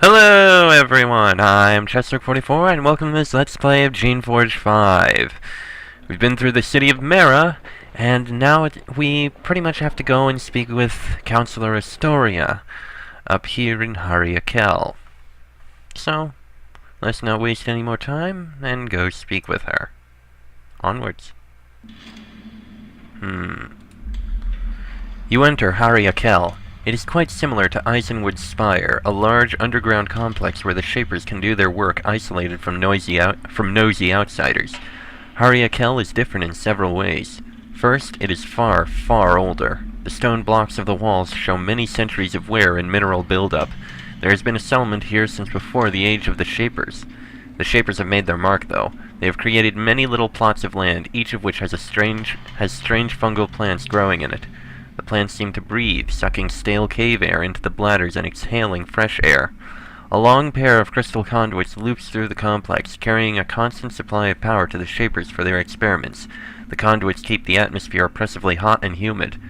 Hello everyone, I'm Chester44 and welcome to this Let's Play of Geneforge 5. We've been through the city of Mera, and now we pretty much have to go and speak with Counselor Astoria up here in Akel. So, let's not waste any more time and go speak with her. Onwards. You enter Akel. It is quite similar to Eisenwood's Spire, a large underground complex where the Shapers can do their work isolated from nosy outsiders. Akel is different in several ways. First, it is far, far older. The stone blocks of the walls show many centuries of wear and mineral buildup. There has been a settlement here since before the age of the Shapers. The Shapers have made their mark, though. They have created many little plots of land, each of which has strange fungal plants growing in it. The plants seem to breathe, sucking stale cave air into the bladders and exhaling fresh air. A long pair of crystal conduits loops through the complex, carrying a constant supply of power to the Shapers for their experiments. The conduits keep the atmosphere oppressively hot and humid.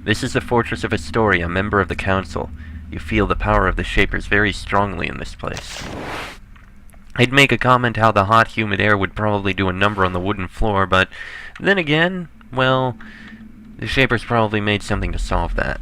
This is the fortress of Astoria, member of the Council. You feel the power of the Shapers very strongly in this place. I'd make a comment how the hot, humid air would probably do a number on the wooden floor, but then again, well, the Shapers probably made something to solve that.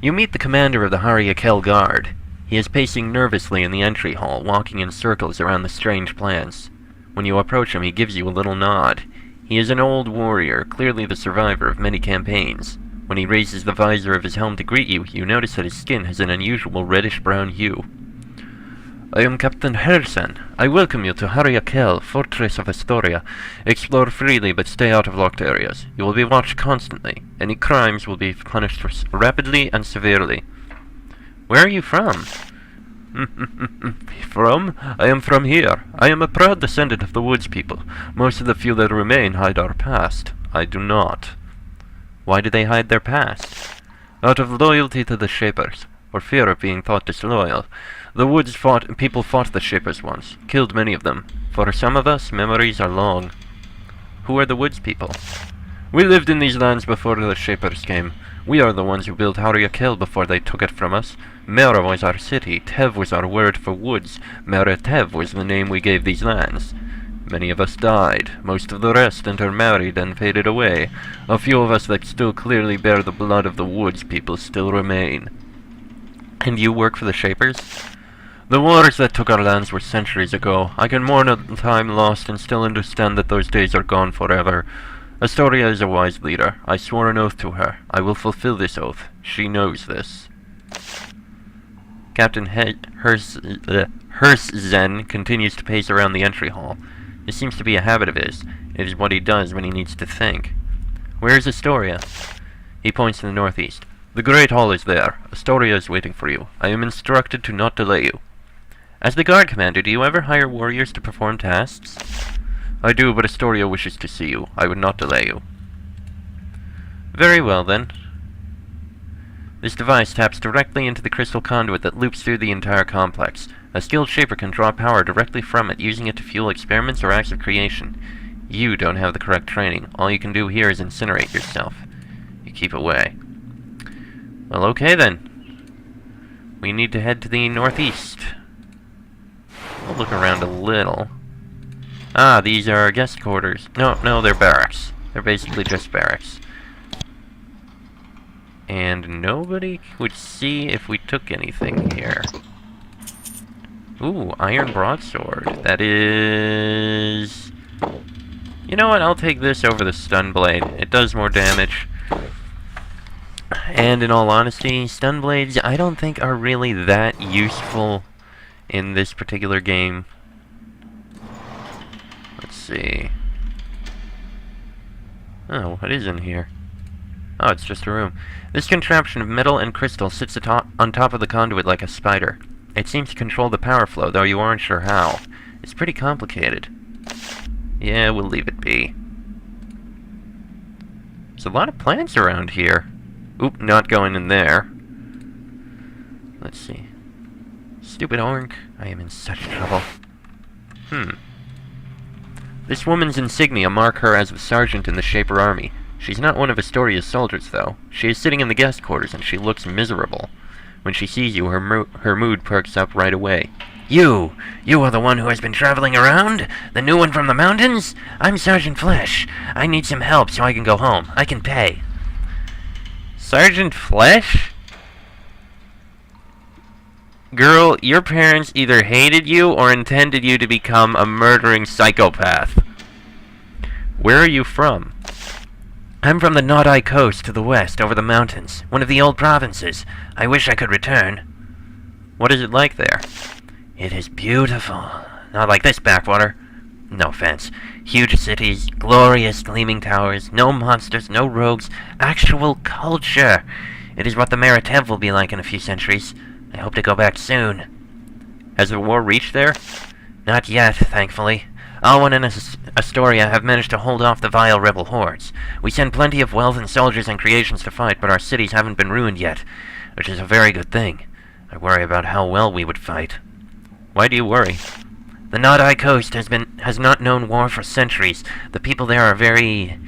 You meet the commander of the Akel Guard. He is pacing nervously in the entry hall, walking in circles around the strange plants. When you approach him, he gives you a little nod. He is an old warrior, clearly the survivor of many campaigns. When he raises the visor of his helm to greet you, you notice that his skin has an unusual reddish-brown hue. I am Captain Harrison. I welcome you to Akel, Fortress of Astoria. Explore freely, but stay out of locked areas. You will be watched constantly. Any crimes will be punished rapidly and severely. Where are you from? From? I am from here. I am a proud descendant of the Woods people. Most of the few that remain hide our past. I do not. Why do they hide their past? Out of loyalty to the Shapers, or fear of being thought disloyal. The Woods people fought the Shapers once, killed many of them. For some of us, memories are long. Who are the Woods people? We lived in these lands before the Shapers came. We are the ones who built Akel before they took it from us. Mera was our city, Tev was our word for woods, Mera Tev was the name we gave these lands. Many of us died, most of the rest intermarried and faded away. A few of us that still clearly bear the blood of the Woods people still remain. And you work for the Shapers? The wars that took our lands were centuries ago. I can mourn at the time lost and still understand that those days are gone forever. Astoria is a wise leader. I swore an oath to her. I will fulfill this oath. She knows this. Captain Herszen continues to pace around the entry hall. This seems to be a habit of his. It is what he does when he needs to think. Where is Astoria? He points to the northeast. The Great Hall is there. Astoria is waiting for you. I am instructed to not delay you. As the guard commander, do you ever hire warriors to perform tasks? I do, but Astoria wishes to see you. I would not delay you. Very well, then. This device taps directly into the crystal conduit that loops through the entire complex. A skilled Shaper can draw power directly from it, using it to fuel experiments or acts of creation. You don't have the correct training. All you can do here is incinerate yourself. You keep away. Well, okay then. We need to head to the northeast. We'll look around a little. Ah, these are guest quarters. No, they're barracks. They're basically just barracks. And nobody would see if we took anything here. Ooh, iron broadsword. That is... You know what, I'll take this over the stun blade. It does more damage. And in all honesty, stun blades I don't think are really that useful in this particular game. Let's see. Oh, what is in here? Oh, it's just a room. This contraption of metal and crystal sits on top of the conduit like a spider. It seems to control the power flow, though you aren't sure how. It's pretty complicated. Yeah, we'll leave it be. There's a lot of plants around here. Oop, not going in there. Let's see. Stupid Orc, I am in such trouble. This woman's insignia mark her as a sergeant in the Shaper army. She's not one of Astoria's soldiers, though. She is sitting in the guest quarters, and she looks miserable. When she sees you, her mood perks up right away. You! You are the one who has been traveling around? The new one from the mountains? I'm Sergeant Flesh. I need some help so I can go home. I can pay. Sergeant Flesh? Girl, your parents either hated you or intended you to become a murdering psychopath. Where are you from? I'm from the Nodai coast to the west, over the mountains. One of the old provinces. I wish I could return. What is it like there? It is beautiful. Not like this backwater. No offense. Huge cities, glorious gleaming towers, no monsters, no rogues, actual culture. It is what the Meritev will be like in a few centuries. I hope to go back soon. Has the war reached there? Not yet, thankfully. Alwyn and Astoria have managed to hold off the vile rebel hordes. We send plenty of wealth and soldiers and creations to fight, but our cities haven't been ruined yet, which is a very good thing. I worry about how well we would fight. Why do you worry? The Nodai coast has not known war for centuries. The people there are very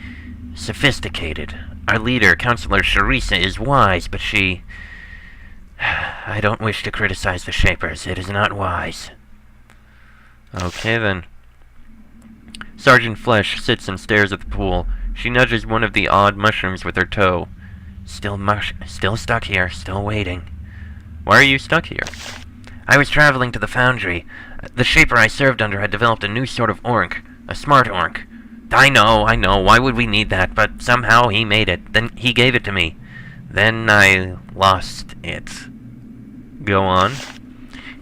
sophisticated. Our leader, Counselor Sharisa, is wise, but she... I don't wish to criticize the Shapers. It is not wise. Okay, then. Sergeant Flesh sits and stares at the pool. She nudges one of the odd mushrooms with her toe. Still stuck here, still waiting. Why are you stuck here? I was traveling to the foundry. The Shaper I served under had developed a new sort of orc. A smart orc. I know. Why would we need that? But somehow he made it. Then he gave it to me. Then I lost it. Go on.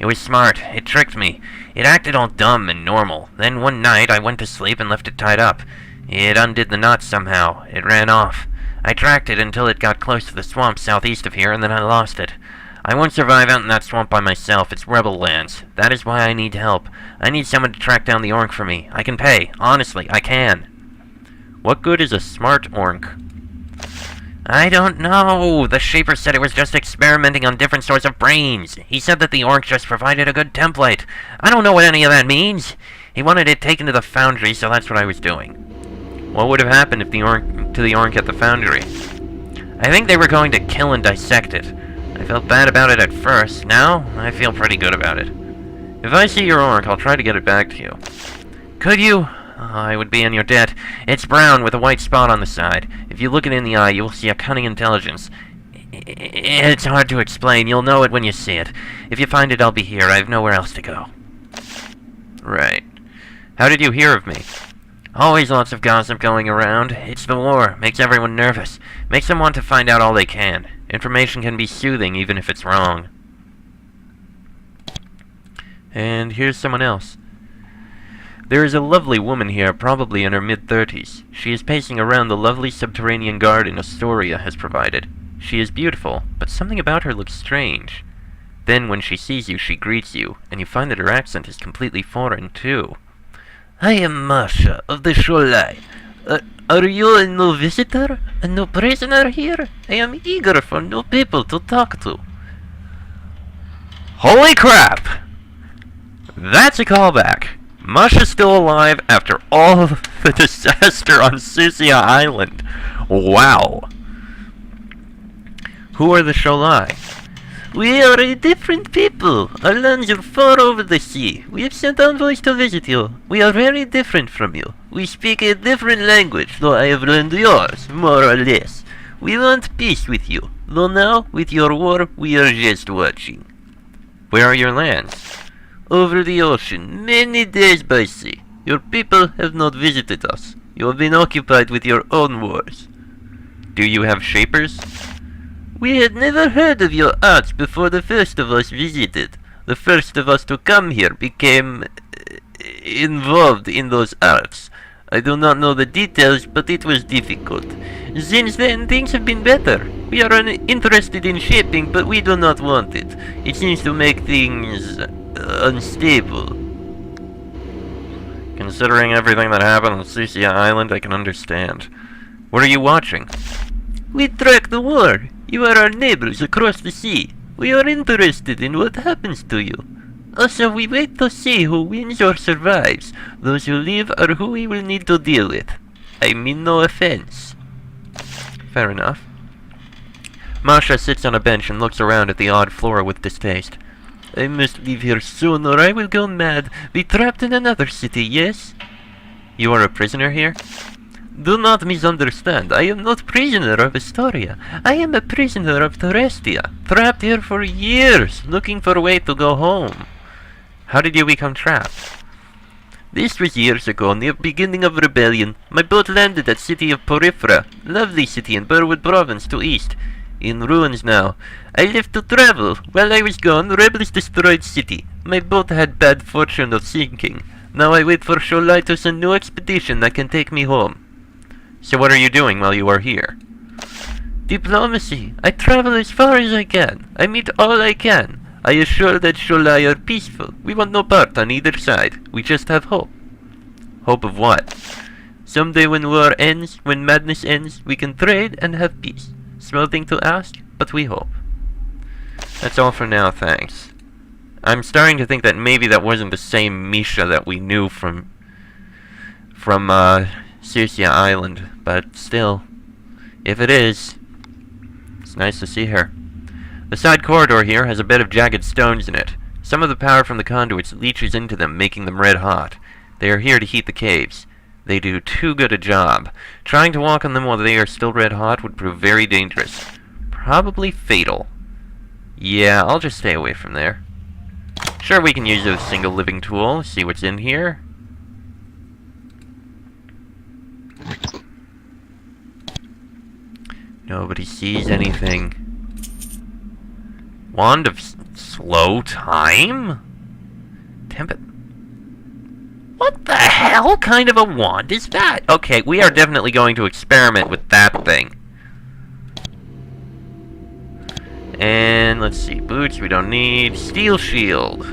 It was smart. It tricked me. It acted all dumb and normal. Then one night I went to sleep and left it tied up. It undid the knot somehow. It ran off. I tracked it until it got close to the swamp southeast of here, and then I lost it. I won't survive out in that swamp by myself. It's rebel lands. That is why I need help. I need someone to track down the orc for me. I can pay. Honestly, I can. What good is a smart orc? I don't know. The Shaper said it was just experimenting on different sorts of brains. He said that the orc just provided a good template. I don't know what any of that means. He wanted it taken to the foundry, so that's what I was doing. What would have happened if the orc at the foundry? I think they were going to kill and dissect it. I felt bad about it at first. Now, I feel pretty good about it. If I see your orc, I'll try to get it back to you. Could you? I would be in your debt. It's brown with a white spot on the side. If you look it in the eye, you will see a cunning intelligence. It's hard to explain. You'll know it when you see it. If you find it, I'll be here. I have nowhere else to go. Right. How did you hear of me? Always lots of gossip going around. It's the war. Makes everyone nervous. Makes them want to find out all they can. Information can be soothing even if it's wrong. And here's someone else. There is a lovely woman here, probably in her mid-30s. She is pacing around the lovely subterranean garden Astoria has provided. She is beautiful, but something about her looks strange. Then when she sees you, she greets you, and you find that her accent is completely foreign, too. I am Masha, of the Sholai. Are you a new visitor? A new prisoner here? I am eager for new people to talk to. Holy crap! That's a callback. Masha's still alive after all the disaster on Susia Island. Wow. Who are the Sholai? We are a different people. Our lands are far over the sea. We have sent envoys to visit you. We are very different from you. We speak a different language, though I have learned yours, more or less. We want peace with you, though now, with your war, we are just watching. Where are your lands? Over the ocean, many days by sea. Your people have not visited us. You have been occupied with your own wars. Do you have Shapers? We had never heard of your arts before the first of us visited. The first of us to come here became involved in those arts. I do not know the details, but it was difficult. Since then, things have been better. We are interested in shaping, but we do not want it. It seems to make things unstable. Considering everything that happened on Susia Island, I can understand. What are you watching? We track the war. You are our neighbors across the sea. We are interested in what happens to you. Also, we wait to see who wins or survives. Those who leave are who we will need to deal with. I mean no offense. Fair enough. Masha sits on a bench and looks around at the odd flora with distaste. I must leave here soon or I will go mad. Be trapped in another city, yes? You are a prisoner here? Do not misunderstand. I am not prisoner of Astoria. I am a prisoner of Therestia, trapped here for years, looking for a way to go home. How did you become trapped? This was years ago, near beginning of rebellion. My boat landed at city of Porifera, lovely city in Burwood province to east. In ruins now. I left to travel. While I was gone, rebels destroyed city. My boat had bad fortune of sinking. Now I wait for Sholai to send new expedition that can take me home. So what are you doing while you are here? Diplomacy. I travel as far as I can. I meet all I can. I assure that Sholai are peaceful. We want no part on either side. We just have hope. Hope of what? Someday when war ends, when madness ends, we can trade and have peace. Small thing to ask, but we hope. That's all for now, thanks. I'm starting to think that maybe that wasn't the same Misha that we knew from Circia Island, but still, if it is, it's nice to see her. The side corridor here has a bed of jagged stones in it. Some of the power from the conduits leaches into them, making them red hot. They are here to heat the caves. They do too good a job. Trying to walk on them while they are still red hot would prove very dangerous. Probably fatal. Yeah, I'll just stay away from there. Sure, we can use a single living tool, see what's in here. Nobody sees anything. Wand of slow time? Tempest. What the hell kind of a wand is that? Okay, we are definitely going to experiment with that thing. And let's see, boots we don't need. Steel shield.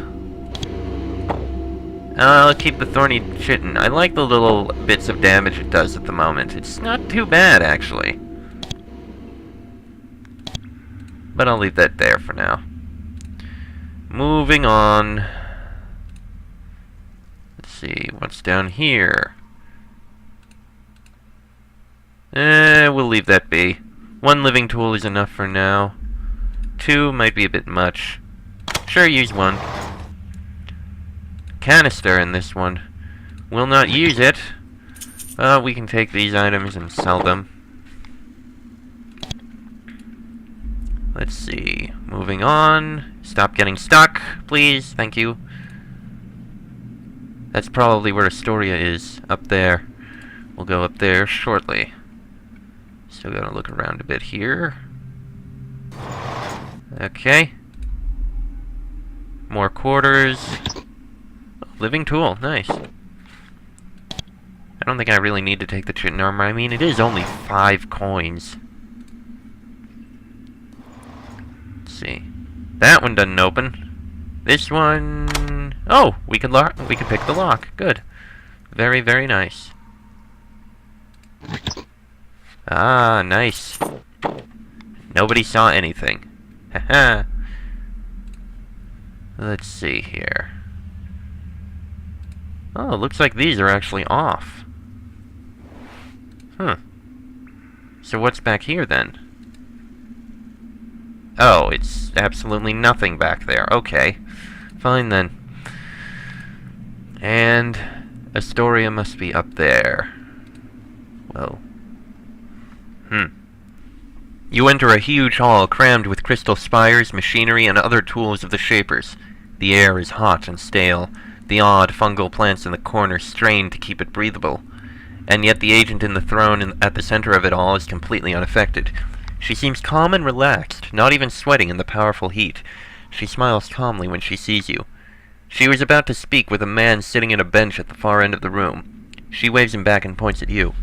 I'll keep the thorny chitin. I like the little bits of damage it does at the moment. It's not too bad, actually. But I'll leave that there for now. Moving on. Let's see, what's down here? We'll leave that be. One living tool is enough for now. Two might be a bit much. Sure, use one. Canister in this one. Will not use it. We can take these items and sell them. Let's see. Moving on. Stop getting stuck, please. Thank you. That's probably where Astoria is. Up there. We'll go up there shortly. Still gotta look around a bit here. Okay. More quarters. Living tool. Nice. I don't think I really need to take the chitin armor. I mean, it is only 5 coins. See. That one doesn't open. This one... Oh! We could pick the lock. Good. Very, very nice. Ah, nice. Nobody saw anything. Haha. Let's see here. Oh, it looks like these are actually off. So what's back here, then? Oh, it's absolutely nothing back there. Okay. Fine, then. And Astoria must be up there. Well. You enter a huge hall crammed with crystal spires, machinery, and other tools of the Shapers. The air is hot and stale. The odd fungal plants in the corner strain to keep it breathable. And yet the agent in the throne at the center of it all is completely unaffected. She seems calm and relaxed, not even sweating in the powerful heat. She smiles calmly when she sees you. She was about to speak with a man sitting on a bench at the far end of the room. She waves him back and points at you.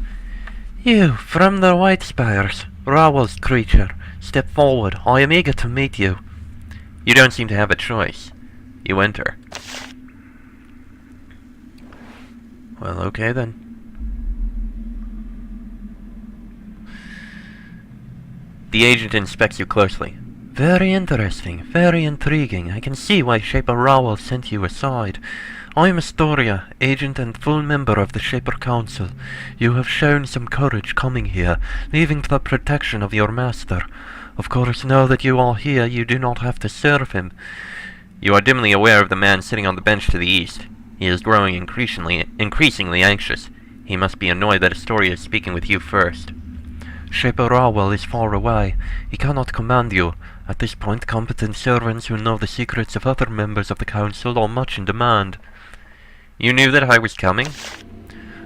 You, from the White Spires, Rawal's creature. Step forward. I am eager to meet you. You don't seem to have a choice. You enter. Well, okay then. The agent inspects you closely. Very interesting, very intriguing. I can see why Shaper Rawal sent you aside. I am Astoria, agent and full member of the Shaper Council. You have shown some courage coming here, leaving the protection of your master. Of course, now that you are here, you do not have to serve him. You are dimly aware of the man sitting on the bench to the east. He is growing increasingly anxious. He must be annoyed that Astoria is speaking with you first. Shaper Rawell is far away. He cannot command you. At this point, competent servants who know the secrets of other members of the council are much in demand. You knew that I was coming?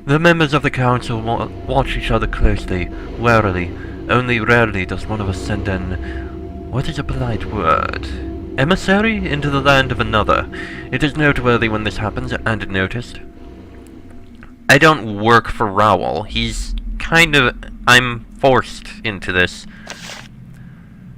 The members of the council watch each other closely, warily. Only rarely does one of us send an... what is a polite word? Emissary into the land of another. It is noteworthy when this happens, and noticed. I don't work for Rawell. He's kind of... I'm forced into this.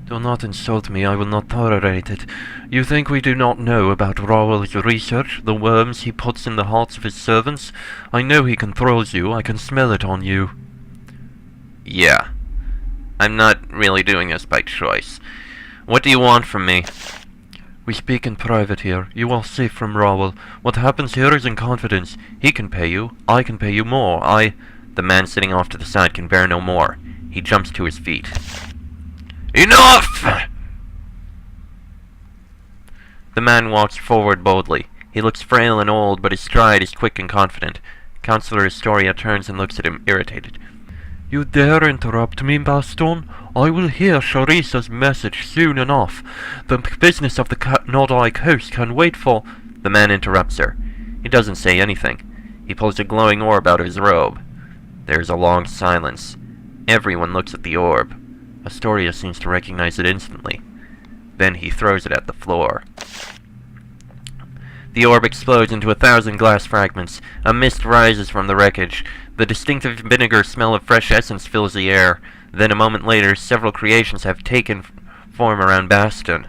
Do not insult me, I will not tolerate it. You think we do not know about Rawell's research, the worms he puts in the hearts of his servants? I know he controls you, I can smell it on you. Yeah. I'm not really doing this by choice. What do you want from me? We speak in private here. You are safe from Rawell. What happens here is in confidence. He can pay you. I can pay you more. The man sitting off to the side can bear no more. He jumps to his feet. Enough! The man walks forward boldly. He looks frail and old, but his stride is quick and confident. Councillor Astoria turns and looks at him, irritated. You dare interrupt me, Baston? I will hear Sharisa's message soon enough. The business of the Nordai coast can wait for... The man interrupts her. He doesn't say anything. He pulls a glowing orb out of his robe. There is a long silence. Everyone looks at the orb. Astoria seems to recognize it instantly. Then he throws it at the floor. The orb explodes into 1,000 glass fragments. A mist rises from the wreckage. The distinctive vinegar smell of fresh essence fills the air. Then a moment later, several creations have taken form around Baston.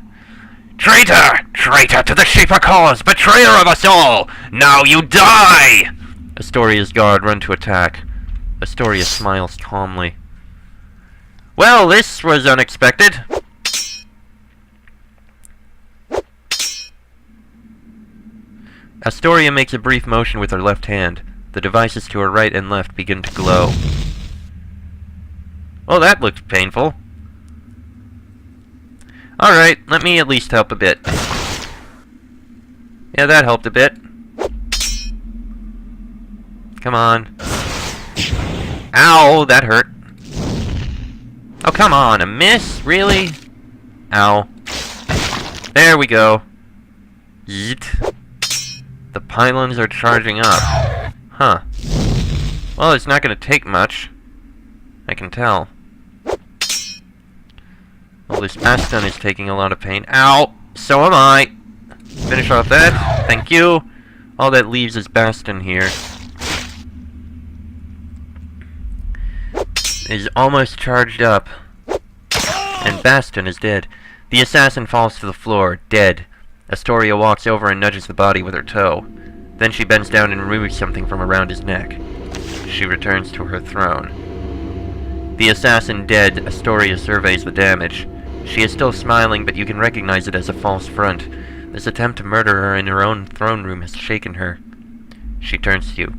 Traitor! Traitor to the Shaper cause! Betrayer of us all! Now you die! Astoria's guard run to attack. Astoria smiles calmly. Well, this was unexpected. Astoria makes a brief motion with her left hand. The devices to her right and left begin to glow. Oh, that looked painful. Alright, let me at least help a bit. Yeah, that helped a bit. Come on. Ow, that hurt. Oh, come on, a miss? Really? Ow. There we go. Zit. The pylons are charging up. Huh. Well, it's not going to take much. I can tell. Well, this Baston is taking a lot of pain. Ow! So am I! Finish off that. Thank you. All that leaves is Baston here. Is almost charged up. And Baston is dead. The assassin falls to the floor, dead. Astoria walks over and nudges the body with her toe. Then she bends down and removes something from around his neck. She returns to her throne. The assassin dead, Astoria surveys the damage. She is still smiling, but you can recognize it as a false front. This attempt to murder her in her own throne room has shaken her. She turns to you.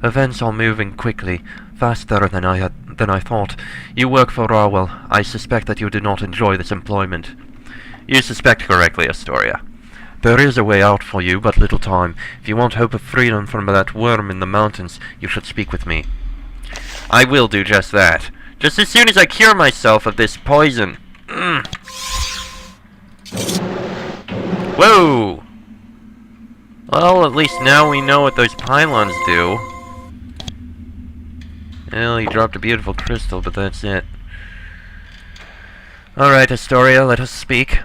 Events are moving quickly, faster than I thought. You work for Rawell. I suspect that you do not enjoy this employment. You suspect correctly, Astoria. There is a way out for you, but little time. If you want hope of freedom from that worm in the mountains, you should speak with me. I will do just that. Just as soon as I cure myself of this poison. Whoa! Well, at least now we know what those pylons do. Well, he dropped a beautiful crystal, but that's it. Alright, Astoria, let us speak.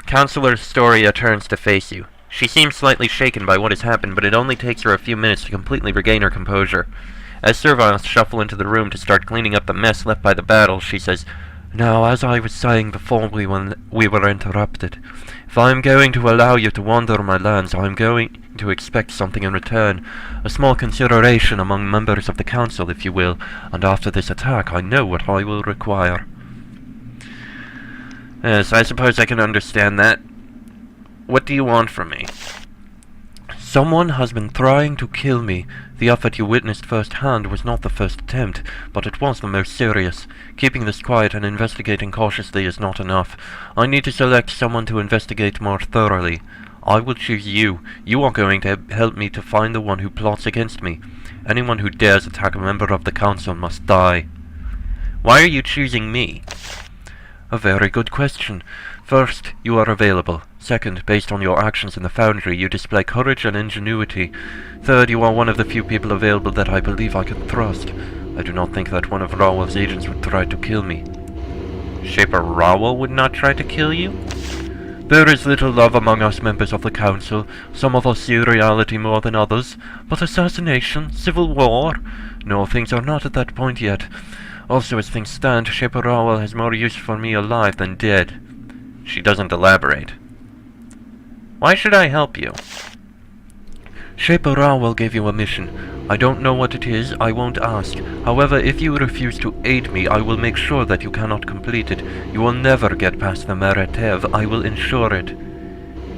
Councillor Astoria turns to face you. She seems slightly shaken by what has happened, but it only takes her a few minutes to completely regain her composure. As servants shuffle into the room to start cleaning up the mess left by the battle, she says, Now, as I was saying before we were interrupted, if I am going to allow you to wander my lands, I am going to expect something in return. A small consideration among members of the council, if you will, and after this attack I know what I will require. Yes, I suppose I can understand that. What do you want from me? Someone has been trying to kill me. The effort you witnessed firsthand was not the first attempt, but it was the most serious. Keeping this quiet and investigating cautiously is not enough. I need to select someone to investigate more thoroughly. I will choose you. You are going to help me to find the one who plots against me. Anyone who dares attack a member of the council must die. Why are you choosing me? A very good question. First, you are available. Second, based on your actions in the foundry, you display courage and ingenuity. Third, you are one of the few people available that I believe I can trust. I do not think that one of Rawell's agents would try to kill me. Shaper Rawell would not try to kill you? There is little love among us members of the council. Some of us see reality more than others. But assassination, civil war? No, things are not at that point yet. Also, as things stand, Shaper Rawell has more use for me alive than dead. She doesn't elaborate. Why should I help you? Shaper Rawell gave you a mission. I don't know what it is, I won't ask. However, if you refuse to aid me, I will make sure that you cannot complete it. You will never get past the Maratev, I will ensure it.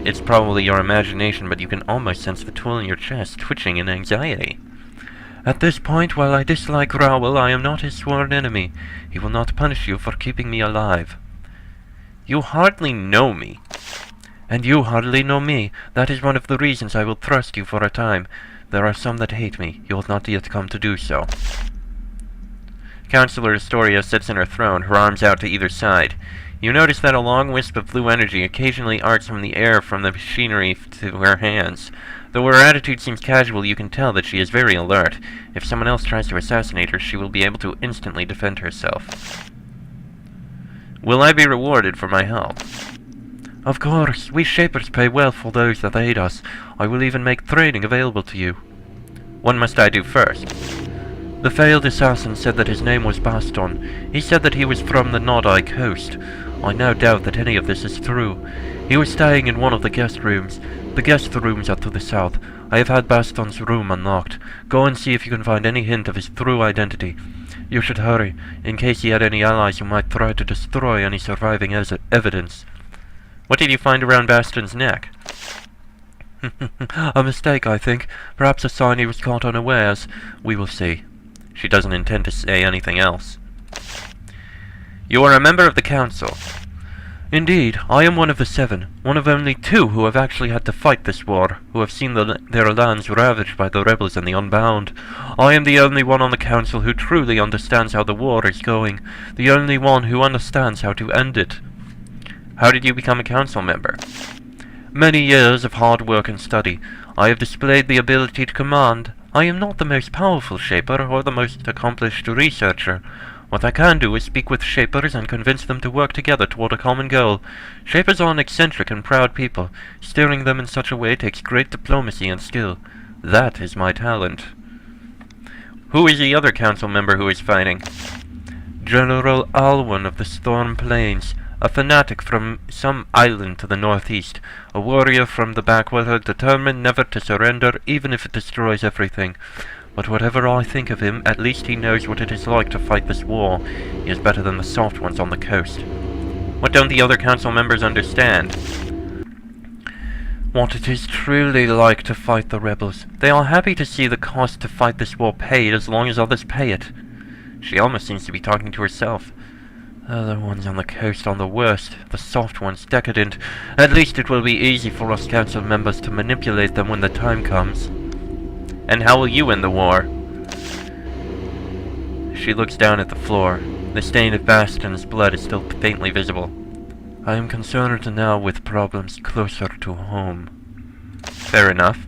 It's probably your imagination, but you can almost sense the tool in your chest twitching in anxiety. At this point, while I dislike Rawell, I am not his sworn enemy. He will not punish you for keeping me alive. You hardly know me. And you hardly know me. That is one of the reasons I will trust you for a time. There are some that hate me. You will not yet come to do so. Counselor Astoria sits in her throne, her arms out to either side. You notice that a long wisp of blue energy occasionally arcs from the air from the machinery to her hands. Though her attitude seems casual, you can tell that she is very alert. If someone else tries to assassinate her, she will be able to instantly defend herself. Will I be rewarded for my help? Of course, we Shapers pay well for those that aid us. I will even make training available to you. What must I do first? The failed assassin said that his name was Baston. He said that he was from the Nodai coast. I now doubt that any of this is true. He was staying in one of the guest rooms. The guest rooms are to the south. I have had Baston's room unlocked. Go and see if you can find any hint of his true identity. You should hurry, in case he had any allies who might try to destroy any surviving evidence. What did you find around Baston's neck? A mistake, I think. Perhaps a sign he was caught unawares. We will see. She doesn't intend to say anything else. You are a member of the council. Indeed, I am one of the 7, one of only 2 who have actually had to fight this war, who have seen their lands ravaged by the rebels and the Unbound. I am the only one on the council who truly understands how the war is going, the only one who understands how to end it. How did you become a council member? Many years of hard work and study. I have displayed the ability to command. I am not the most powerful Shaper or the most accomplished researcher. What I can do is speak with Shapers and convince them to work together toward a common goal. Shapers are an eccentric and proud people. Steering them in such a way takes great diplomacy and skill. That is my talent. Who is the other council member who is fighting? General Alwyn of the Storm Plains. A fanatic from some island to the northeast, a warrior from the backwater determined never to surrender even if it destroys everything. But whatever I think of him, at least he knows what it is like to fight this war. He is better than the soft ones on the coast. What don't the other council members understand? What it is truly like to fight the rebels. They are happy to see the cost to fight this war paid as long as others pay it. She almost seems to be talking to herself. The ones on the coast are the worst, the soft ones decadent. At least it will be easy for us council members to manipulate them when the time comes. And how will you end the war? She looks down at the floor. The stain of Baston's blood is still faintly visible. I am concerned now with problems closer to home. Fair enough.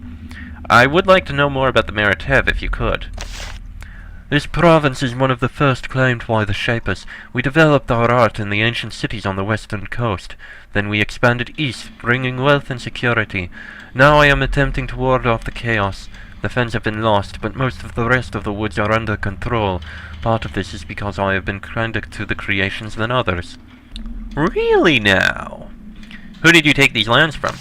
I would like to know more about the Maratev if you could. This province is one of the first claimed by the Shapers. We developed our art in the ancient cities on the western coast. Then we expanded east, bringing wealth and security. Now I am attempting to ward off the chaos. The fens have been lost, but most of the rest of the woods are under control. Part of this is because I have been kinder to the creations than others. Really now? Who did you take these lands from?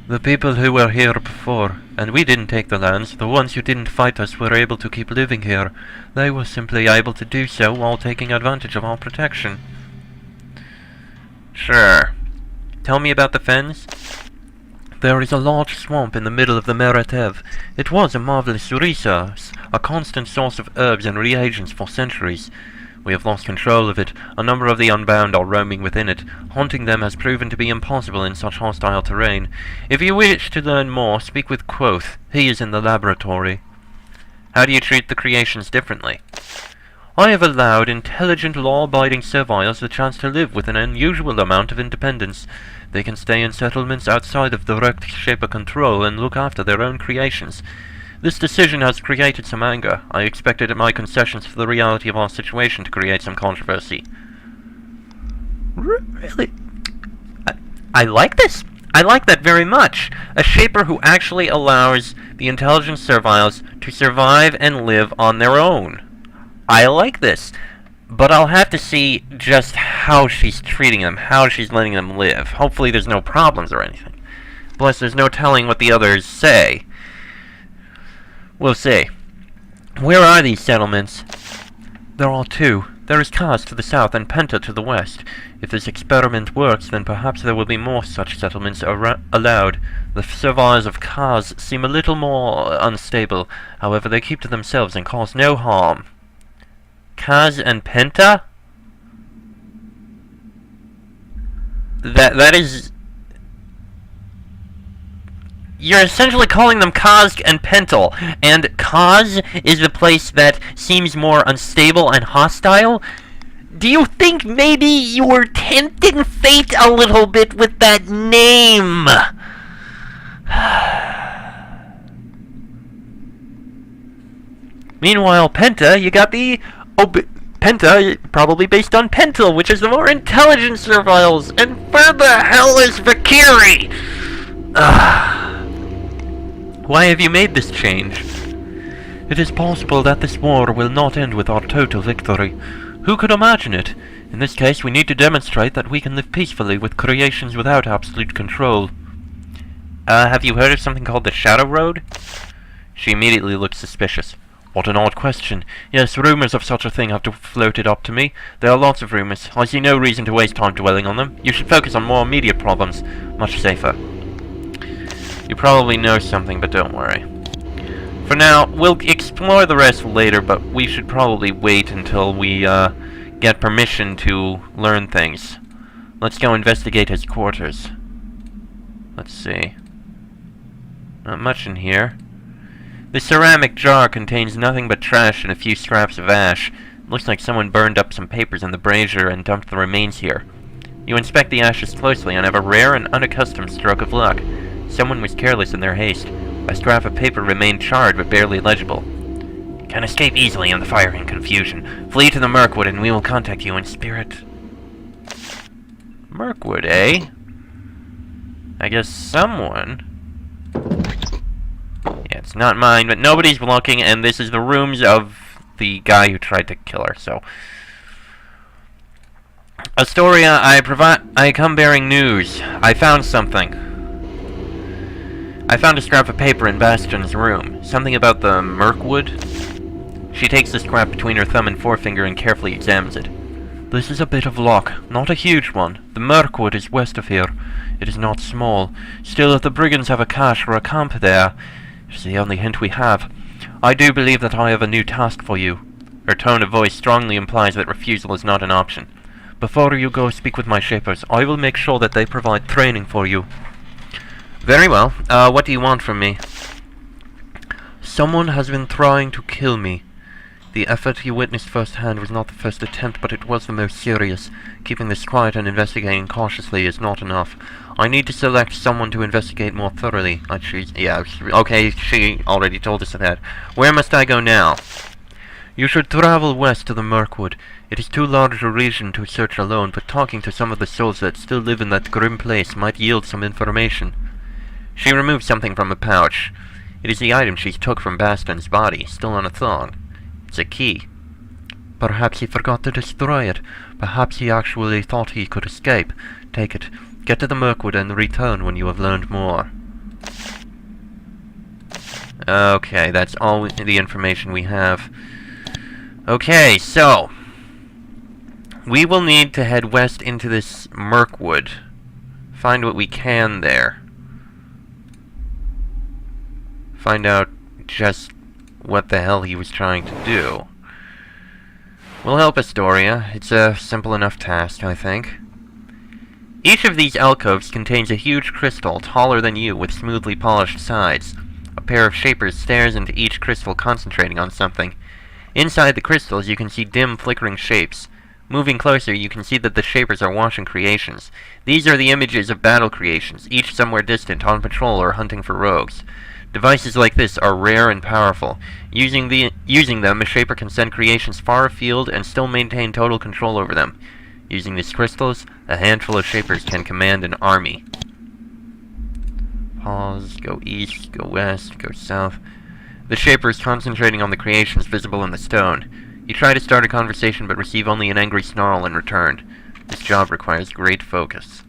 The people who were here before, and we didn't take the lands. The ones who didn't fight us were able to keep living here. They were simply able to do so while taking advantage of our protection. Sure. Tell me about the fens. There is a large swamp in the middle of the Meretev. It was a marvelous resource, a constant source of herbs and reagents for centuries. We have lost control of it. A number of the unbound are roaming within it. Haunting them has proven to be impossible in such hostile terrain. If you wish to learn more, speak with Quoth. He is in the laboratory. How do you treat the creations differently? I have allowed intelligent, law-abiding serviles the chance to live with an unusual amount of independence. They can stay in settlements outside of direct Shaper control and look after their own creations. This decision has created some anger. I expected my concessions to the reality of our situation to create some controversy. Really? I like this. I like that very much. A Shaper who actually allows the intelligent serviles to survive and live on their own. I like this. But I'll have to see just how she's treating them, how she's letting them live. Hopefully there's no problems or anything. Plus, there's no telling what the others say. We'll see. Where are these settlements? There are two. There is Kaz to the south and Penta to the west. If this experiment works, then perhaps there will be more such settlements allowed. The serviles of Kaz seem a little more unstable. However, they keep to themselves and cause no harm. Kaz and Penta? That is... You're essentially calling them Kaz and Pental, and Kaz is the place that seems more unstable and hostile? Do you think maybe you were tempting fate a little bit with that name? Meanwhile, Penta, you got the... Penta, probably based on Pental, which is the more intelligent serviles. And where the hell is Vakiri? Why have you made this change? It is possible that this war will not end with our total victory. Who could imagine it? In this case, we need to demonstrate that we can live peacefully with creations without absolute control. Have you heard of something called the Shadow Road? She immediately looked suspicious. What an odd question. Yes, rumors of such a thing have floated up to me. There are lots of rumors. I see no reason to waste time dwelling on them. You should focus on more immediate problems. Much safer. You probably know something, but don't worry. For now, we'll explore the rest later, but we should probably wait until we, get permission to learn things. Let's go investigate his quarters. Let's see. Not much in here. The ceramic jar contains nothing but trash and a few scraps of ash. Looks like someone burned up some papers in the brazier and dumped the remains here. You inspect the ashes closely and have a rare and unaccustomed stroke of luck. Someone was careless in their haste. A scrap of paper remained charred but barely legible. Can escape easily in the fire and confusion. Flee to the Mirkwood and we will contact you in spirit. Mirkwood, eh? I guess someone... Yeah, it's not mine, but nobody's looking, and this is the rooms of the guy who tried to kill her, so... Astoria, I come bearing news. I found something. I found a scrap of paper in Bastion's room. Something about the Mirkwood. She takes the scrap between her thumb and forefinger and carefully examines it. This is a bit of luck, not a huge one. The Mirkwood is west of here. It is not small. Still, if the brigands have a cache or a camp there, it is the only hint we have. I do believe that I have a new task for you. Her tone of voice strongly implies that refusal is not an option. Before you go speak with my shapers, I will make sure that they provide training for you. Very well. What do you want from me? Someone has been trying to kill me. The effort you witnessed firsthand was not the first attempt, but it was the most serious. Keeping this quiet and investigating cautiously is not enough. I need to select someone to investigate more thoroughly. Okay, she already told us that. Where must I go now? You should travel west to the Mirkwood. It is too large a region to search alone, but talking to some of the souls that still live in that grim place might yield some information. She removed something from a pouch. It is the item she took from Baston's body, still on a thong. It's a key. Perhaps he forgot to destroy it. Perhaps he actually thought he could escape. Take it. Get to the Mirkwood and return when you have learned more. Okay, that's all the information we have. Okay, so... we will need to head west into this Mirkwood. Find what we can there. find out just what the hell he was trying to do. We'll help Astoria. It's a simple enough task, I think. Each of these alcoves contains a huge crystal taller than you with smoothly polished sides. A pair of shapers stares into each crystal, concentrating on something. Inside the crystals you can see dim flickering shapes. Moving closer you can see that the shapers are watching creations. These are the images of battle creations, each somewhere distant, on patrol or hunting for rogues. Devices like this are rare and powerful. Using them, a shaper can send creations far afield and still maintain total control over them. Using these crystals, a handful of shapers can command an army. Pause, go east, go west, go south. The shaper is concentrating on the creations visible in the stone. You try to start a conversation but receive only an angry snarl in return. This job requires great focus.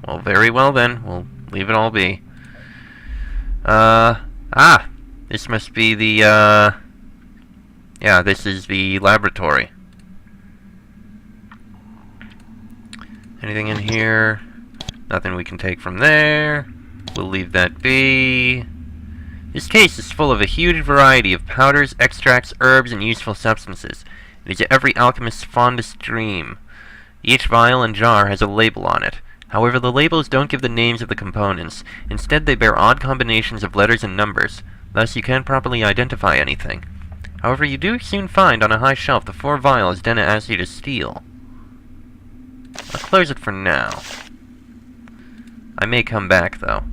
Well, very well then. We'll leave it all be. This must be the, yeah, this is the laboratory. Anything in here? Nothing we can take from there. We'll leave that be. This case is full of a huge variety of powders, extracts, herbs, and useful substances. It is every alchemist's fondest dream. Each vial and jar has a label on it. However, the labels don't give the names of the components. Instead, they bear odd combinations of letters and numbers. Thus, you can't properly identify anything. However, you do soon find on a high shelf the 4 vials Denna asked you to steal. I'll close it for now. I may come back, though.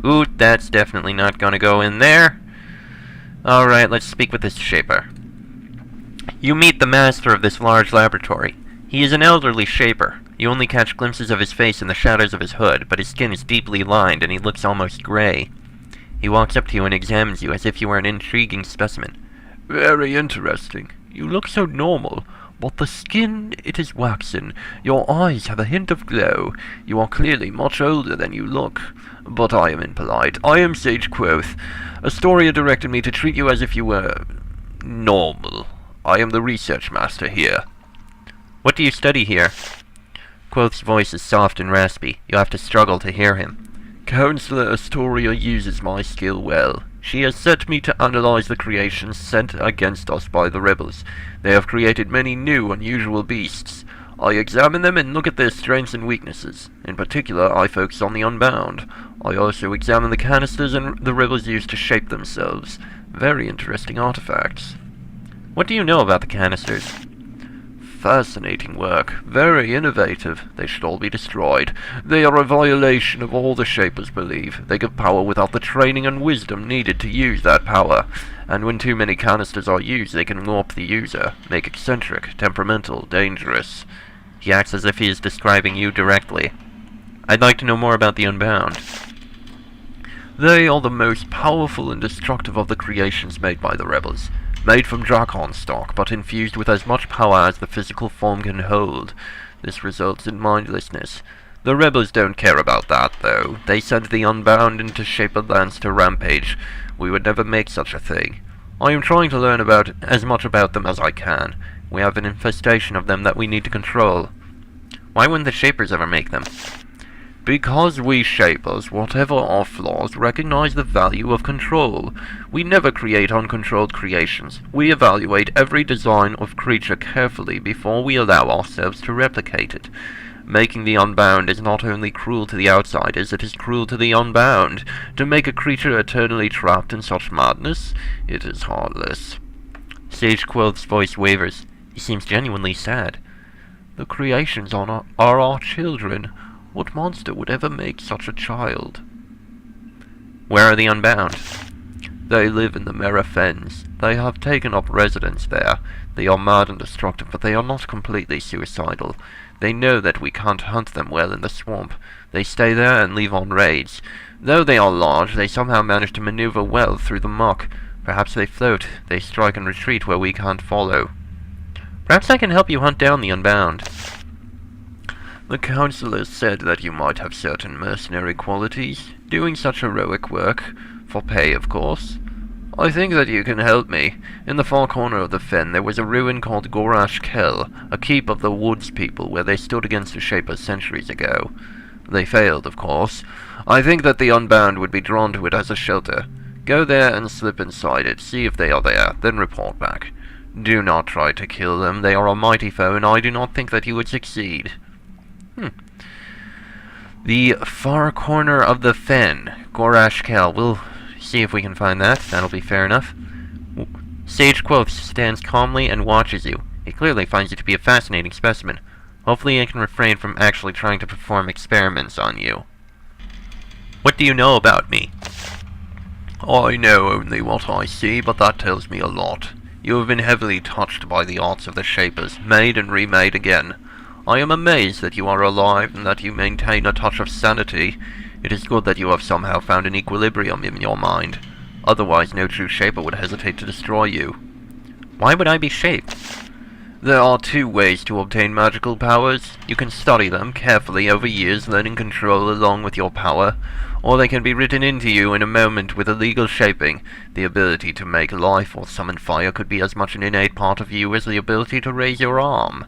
Ooh, that's definitely not gonna go in there. Alright, let's speak with this shaper. You meet the master of this large laboratory. He is an elderly shaper. You only catch glimpses of his face in the shadows of his hood, but his skin is deeply lined and he looks almost gray. He walks up to you and examines you as if you were an intriguing specimen. Very interesting. You look so normal, but the skin, it is waxen. Your eyes have a hint of glow. You are clearly much older than you look. But I am impolite. I am Sage Quoth. Astoria directed me to treat you as if you were normal. I am the research master here. What do you study here? Quoth's voice is soft and raspy. You have to struggle to hear him. Counselor Astoria uses my skill well. She has set me to analyze the creations sent against us by the rebels. They have created many new, unusual beasts. I examine them and look at their strengths and weaknesses. In particular, I focus on the Unbound. I also examine the canisters and the rebels used to shape themselves. Very interesting artifacts. What do you know about the canisters? Fascinating work. Very innovative. They should all be destroyed. They are a violation of all the Shapers believe. They give power without the training and wisdom needed to use that power. And when too many canisters are used, they can warp the user, make eccentric, temperamental, dangerous. He acts as if he is describing you directly. I'd like to know more about the Unbound. They are the most powerful and destructive of the creations made by the rebels. Made from Drakon stock, but infused with as much power as the physical form can hold. This results in mindlessness. The rebels don't care about that, though. They sent the Unbound into Shaper lands to rampage. We would never make such a thing. I am trying to learn about as much about them as I can. We have an infestation of them that we need to control. Why wouldn't the Shapers ever make them? Because we Shapers, whatever our flaws, recognize the value of control. We never create uncontrolled creations. We evaluate every design of creature carefully before we allow ourselves to replicate it. Making the Unbound is not only cruel to the outsiders, it is cruel to the Unbound. To make a creature eternally trapped in such madness, it is heartless. Sage Quoth's voice wavers. He seems genuinely sad. The creations are our children. What monster would ever make such a child? Where are the Unbound? They live in the Mera Fens. They have taken up residence there. They are mad and destructive, but they are not completely suicidal. They know that we can't hunt them well in the swamp. They stay there and leave on raids. Though they are large, they somehow manage to maneuver well through the muck. Perhaps they float. They strike and retreat where we can't follow. Perhaps I can help you hunt down the Unbound. The counselors said that you might have certain mercenary qualities, doing such heroic work, for pay of course. I think that you can help me. In the far corner of the fen there was a ruin called Gorash Kel, a keep of the woods people where they stood against the Shapers centuries ago. They failed, of course. I think that the unbound would be drawn to it as a shelter. Go there and slip inside it, see if they are there, then report back. Do not try to kill them. They are a mighty foe, and I do not think that you would succeed. The far corner of the fen. Akel. We'll see if we can find that. That'll be fair enough. Sage Quoth stands calmly and watches you. He clearly finds you to be a fascinating specimen. Hopefully he can refrain from actually trying to perform experiments on you. What do you know about me? I know only what I see, but that tells me a lot. You have been heavily touched by the arts of the Shapers, made and remade again. I am amazed that you are alive and that you maintain a touch of sanity. It is good that you have somehow found an equilibrium in your mind. Otherwise, no true Shaper would hesitate to destroy you. Why would I be shaped? There are two ways to obtain magical powers. You can study them carefully over years, learning control along with your power, or they can be written into you in a moment with illegal shaping. The ability to make life or summon fire could be as much an innate part of you as the ability to raise your arm.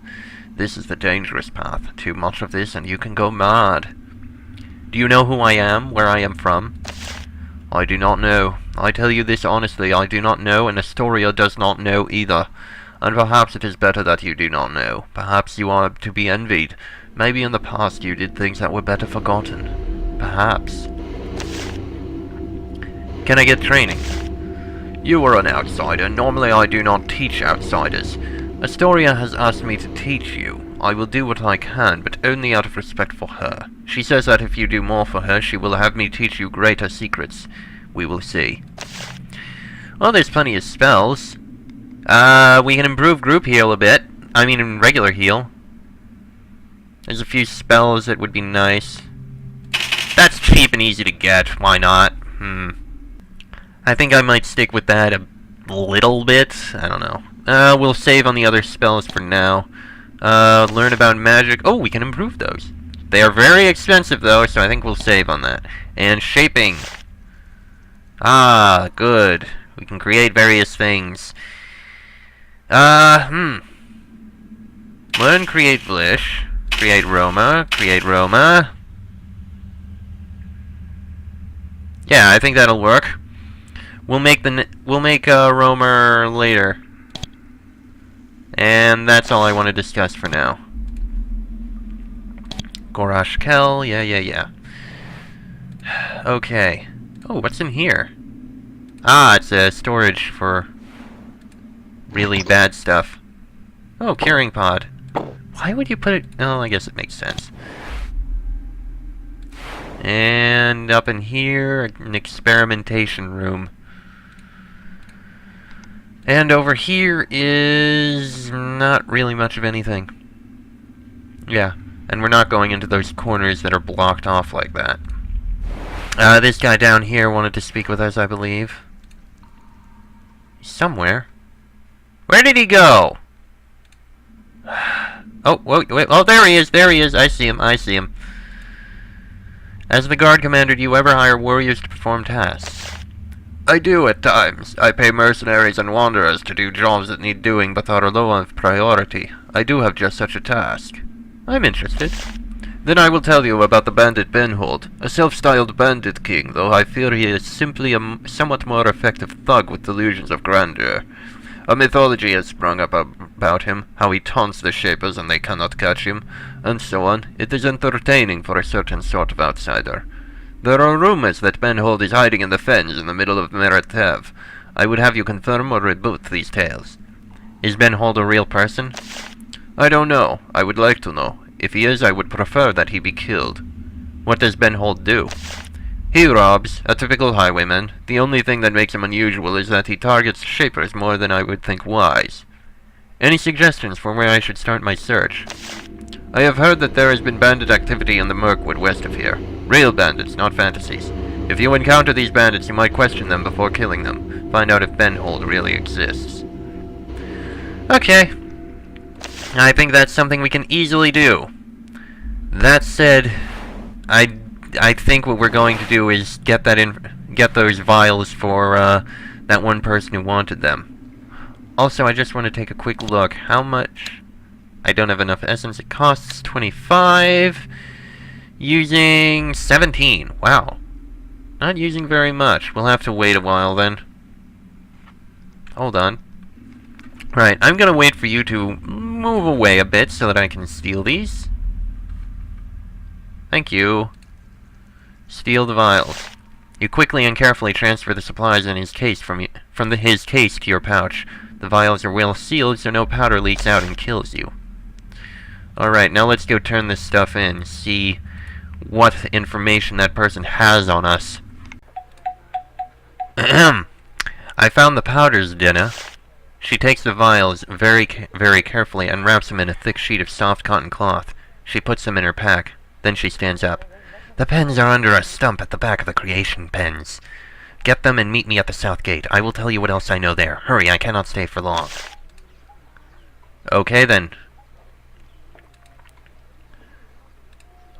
This is the dangerous path. Too much of this and you can go mad. Do you know who I am, where I am from? I do not know. I tell you this honestly, I do not know, and Astoria does not know either. And perhaps it is better that you do not know. Perhaps you are to be envied. Maybe in the past you did things that were better forgotten. Perhaps. Can I get training? You are an outsider. Normally I do not teach outsiders. Astoria has asked me to teach you. I will do what I can, but only out of respect for her. She says that if you do more for her, she will have me teach you greater secrets. We will see. Well, there's plenty of spells. We can improve group heal a bit. I mean, regular heal. There's a few spells that would be nice. That's cheap and easy to get. Why not? I think I might stick with that a little bit. I don't know. We'll save on the other spells for now. Learn about magic. Oh, we can improve those. They are very expensive, though, so I think we'll save on that. And shaping. Ah, good. We can create various things. Learn create Blish. Create Roma. Create Roma. Yeah, I think that'll work. We'll make Romer later. And that's all I want to discuss for now. Akel, yeah. Okay. Oh, what's in here? Ah, it's a storage for really bad stuff. Oh, carrying pod. Why would you put it... Oh, I guess it makes sense. And up in here, an experimentation room. And over here is not really much of anything. Yeah, and we're not going into those corners that are blocked off like that. This guy down here wanted to speak with us, I believe. Somewhere. Where did he go? Oh, wait. Oh, there he is. I see him. As the guard commander, do you ever hire warriors to perform tasks? I do at times. I pay mercenaries and wanderers to do jobs that need doing but are low on priority. I do have just such a task. I'm interested. Then I will tell you about the bandit Benhold, a self-styled bandit king, though I fear he is simply a somewhat more effective thug with delusions of grandeur. A mythology has sprung up about him, how he taunts the Shapers and they cannot catch him, and so on. It is entertaining for a certain sort of outsider. There are rumors that Benhold is hiding in the fens in the middle of Meratev. I would have you confirm or rebut these tales. Is Benhold a real person? I don't know. I would like to know. If he is, I would prefer that he be killed. What does Benhold do? He robs, a typical highwayman. The only thing that makes him unusual is that he targets Shapers more than I would think wise. Any suggestions for where I should start my search? I have heard that there has been bandit activity in the Mirkwood west of here. Real bandits, not fantasies. If you encounter these bandits, you might question them before killing them. Find out if Benhold really exists. Okay. I think that's something we can easily do. That said, I think what we're going to do is get those vials for that one person who wanted them. Also, I just want to take a quick look. How much? I don't have enough essence. It costs 25. Using 17. Wow. Not using very much. We'll have to wait a while then. Hold on. Right, I'm gonna wait for you to move away a bit so that I can steal these. Thank you. Steal the vials. You quickly and carefully transfer the supplies in his case from his case to your pouch. The vials are well sealed so no powder leaks out and kills you. Alright, now let's go turn this stuff in, see what information that person has on us. I found the powders, Dinah. She takes the vials very carefully and wraps them in a thick sheet of soft cotton cloth. She puts them in her pack. Then she stands up. The pens are under a stump at the back of the creation pens. Get them and meet me at the south gate. I will tell you what else I know there. Hurry, I cannot stay for long. Okay, then.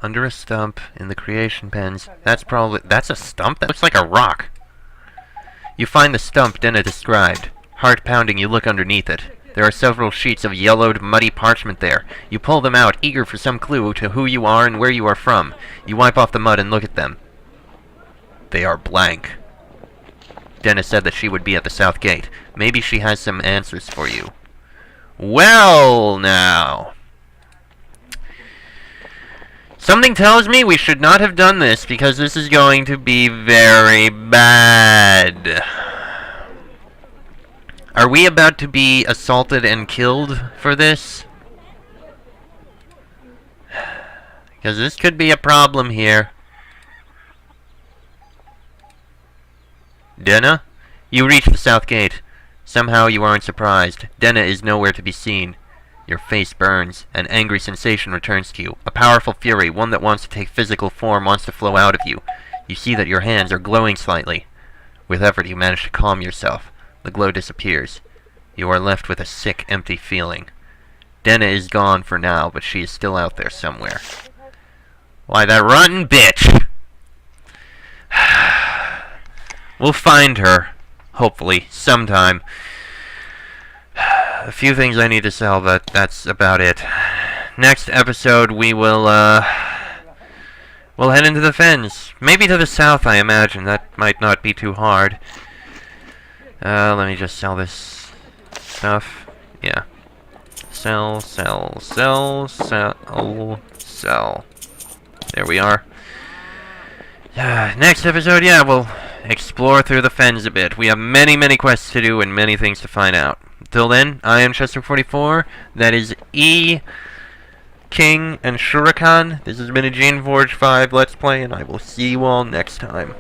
Under a stump in the creation pens. That's a stump? That looks like a rock. You find the stump Denna described. Heart pounding, you look underneath it. There are several sheets of yellowed, muddy parchment there. You pull them out, eager for some clue to who you are and where you are from. You wipe off the mud and look at them. They are blank. Denna said that she would be at the south gate. Maybe she has some answers for you. Well, now. Something tells me we should not have done this, because this is going to be very bad. Are we about to be assaulted and killed for this? Because this could be a problem here. Denna? You reach the south gate. Somehow you aren't surprised. Denna is nowhere to be seen. Your face burns. An angry sensation returns to you. A powerful fury, one that wants to take physical form, wants to flow out of you. You see that your hands are glowing slightly. With effort you manage to calm yourself. The glow disappears. You are left with a sick, empty feeling. Denna is gone for now, but she is still out there somewhere. Why, that rotten bitch! We'll find her. Hopefully. Sometime. A few things I need to sell, but that's about it. Next episode, we will, we'll head into the fens. Maybe to the south, I imagine. That might not be too hard. Let me just sell this stuff. Yeah. Sell. There we are. Next episode, yeah, we'll explore through the fens a bit. We have many, many quests to do and many things to find out. Till then, I am Chester44. That is E, King, and Shurikan. This has been a Geneforge 5 Let's Play, and I will see you all next time.